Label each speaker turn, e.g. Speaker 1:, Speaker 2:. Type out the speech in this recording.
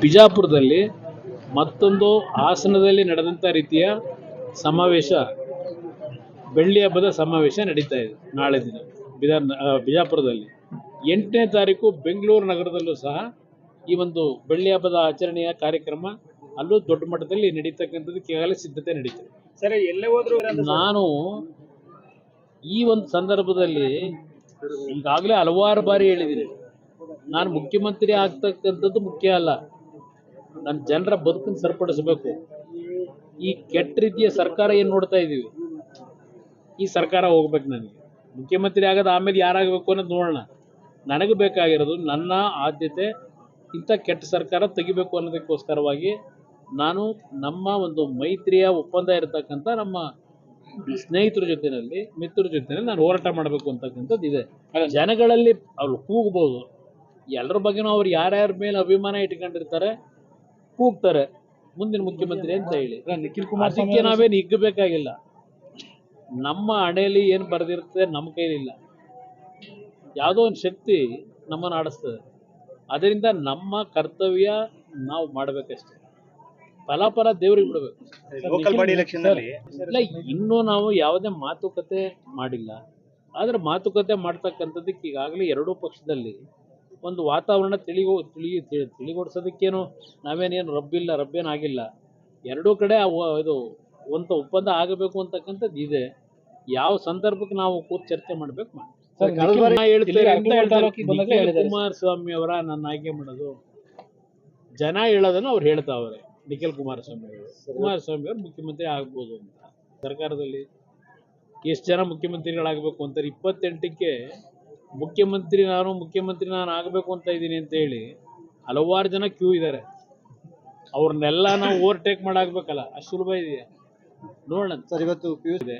Speaker 1: ಬಿಜಾಪುರದಲ್ಲಿ ಮತ್ತೊಂದು ಹಾಸನದಲ್ಲಿ ನಡೆದಂಥ ರೀತಿಯ ಸಮಾವೇಶ, ಬೆಳ್ಳಿ ಹಬ್ಬದ ಸಮಾವೇಶ ನಡೀತಾ ಇದೆ ನಾಳೆ ದಿನ ಬಿಜಾಪುರದಲ್ಲಿ. 8ನೇ ತಾರೀಕು ಬೆಂಗಳೂರು ನಗರದಲ್ಲೂ ಸಹ ಈ ಒಂದು ಬೆಳ್ಳಿ ಹಬ್ಬದ ಆಚರಣೆಯ ಕಾರ್ಯಕ್ರಮ ಅಲ್ಲೂ ದೊಡ್ಡ ಮಟ್ಟದಲ್ಲಿ ನಡೀತಕ್ಕಂಥದ್ದಕ್ಕೆ ಈಗಾಗಲೇ ಸಿದ್ಧತೆ ನಡೀತದೆ.
Speaker 2: ಸರ್, ಎಲ್ಲೇ ಹೋದ್ರು
Speaker 1: ನಾನು ಈ ಒಂದು ಸಂದರ್ಭದಲ್ಲಿ ಈಗಾಗಲೇ ಹಲವಾರು ಬಾರಿ ಹೇಳಿದ್ದೀನಿ, ನಾನು ಮುಖ್ಯಮಂತ್ರಿ ಆಗ್ತಕ್ಕಂಥದ್ದು ಮುಖ್ಯ ಅಲ್ಲ, ನನ್ನ ಜನರ ಬದುಕನ್ನು ಸರಿಪಡಿಸಬೇಕು. ಈ ಕೆಟ್ಟ ರೀತಿಯ ಸರ್ಕಾರ ಏನು ನೋಡ್ತಾ ಇದ್ದೀವಿ, ಈ ಸರ್ಕಾರ ಹೋಗ್ಬೇಕು. ನನಗೆ ಮುಖ್ಯಮಂತ್ರಿ ಆಗೋದು ಆಮೇಲೆ ಯಾರಾಗಬೇಕು ಅನ್ನೋದು ನೋಡೋಣ. ನನಗೆ ಬೇಕಾಗಿರೋದು ನನ್ನ ಆದ್ಯತೆ ಇಂಥ ಕೆಟ್ಟ ಸರ್ಕಾರ ತೆಗಿಬೇಕು ಅನ್ನೋದಕ್ಕೋಸ್ಕರವಾಗಿ ನಾನು ನಮ್ಮ ಒಂದು ಮೈತ್ರಿಯ ಒಪ್ಪಂದ ಇರತಕ್ಕಂಥ ನಮ್ಮ ಸ್ನೇಹಿತರ ಜೊತೆಯಲ್ಲಿ, ಮಿತ್ರರ ಜೊತೆಯಲ್ಲಿ ನಾನು ಹೋರಾಟ ಮಾಡಬೇಕು ಅಂತಕ್ಕಂಥದ್ದು ಇದೆ. ಜನಗಳಲ್ಲಿ ಅವ್ರು ಕೂಗ್ಬೋದು, ಎಲ್ಲರ ಬಗ್ಗೆನೂ ಅವ್ರು ಯಾರ್ಯಾರ ಮೇಲೆ ಅಭಿಮಾನ ಇಟ್ಕೊಂಡಿರ್ತಾರೆ ಕೂಗ್ತಾರೆ ಮುಂದಿನ ಮುಖ್ಯಮಂತ್ರಿ ಅಂತ ಹೇಳಿ.
Speaker 2: ನಿಖಿಲ್ ಕುಮಾರ್
Speaker 1: ಅದಕ್ಕೆ ನಾವೇನು ಹಿಗ್ಗಬೇಕಾಗಿಲ್ಲ. ನಮ್ಮ ಹಣೆಯಲ್ಲಿ ಏನು ಬರೆದಿರ್ತದೆ ನಮ್ಮ ಕೈಲಿಲ್ಲ, ಯಾವುದೋ ಒಂದು ಶಕ್ತಿ ನಮ್ಮನ್ನು ಆಡಿಸ್ತದೆ. ಅದರಿಂದ ನಮ್ಮ ಕರ್ತವ್ಯ ನಾವು ಮಾಡಬೇಕಷ್ಟೇ, ಫಲಾಫಲ ದೇವ್ರಿಗೆ ಬಿಡಬೇಕು. ಇಲ್ಲ, ಇನ್ನೂ ನಾವು ಯಾವುದೇ ಮಾತುಕತೆ ಮಾಡಿಲ್ಲ. ಆದರೆ ಮಾತುಕತೆ ಮಾಡ್ತಕ್ಕಂಥದ್ದಕ್ಕೆ ಈಗಾಗಲೇ ಎರಡೂ ಪಕ್ಷದಲ್ಲಿ ಒಂದು ವಾತಾವರಣ ತಿಳಿಗೊಡಿಸೋದಕ್ಕೇನು ನಾವೇನೇನು ರಬ್ಬೇನಾಗಿಲ್ಲ. ಎರಡೂ ಕಡೆ ಇದು ಒಂದು ಒಪ್ಪಂದ ಆಗಬೇಕು ಅಂತಕ್ಕಂಥದ್ದು ಇದೆ. ಯಾವ ಸಂದರ್ಭಕ್ಕೆ ನಾವು ಕೂತು ಚರ್ಚೆ ಮಾಡಬೇಕು ಮಾಡಿ. ಕುಮಾರಸ್ವಾಮಿ ಅವರ ನನ್ನ ಆಯ್ಕೆ ಮಾಡೋದು ಜನ ಹೇಳೋದನ್ನು ಅವ್ರು ಹೇಳ್ತಾವ್ರೆ. ನಿಖಿಲ್ ಕುಮಾರಸ್ವಾಮಿ ಅವರು ಮುಖ್ಯಮಂತ್ರಿ ಆಗ್ಬೋದು ಅಂತ. ಸರ್ಕಾರದಲ್ಲಿ ಎಷ್ಟು ಜನ ಮುಖ್ಯಮಂತ್ರಿಗಳಾಗಬೇಕು ಅಂತಾರೆ? 28ಕ್ಕೆ ಮುಖ್ಯಮಂತ್ರಿ ನಾನು ಆಗಬೇಕು ಅಂತ ಇದ್ದೀನಿ ಅಂತ ಹೇಳಿ ಹಲವಾರು ಜನ ಕ್ಯೂ ಇದ್ದಾರೆ. ಅವ್ರನ್ನೆಲ್ಲ ನಾವು ಓವರ್ಟೇಕ್ ಮಾಡಾಗಬೇಕಲ್ಲ, ಅಷ್ಟು ಸುಲಭ ಇದೆಯಾ? ನೋಡೋಣ ಸರ್. ಇವತ್ತು ಕ್ಯೂ ಇದೆ.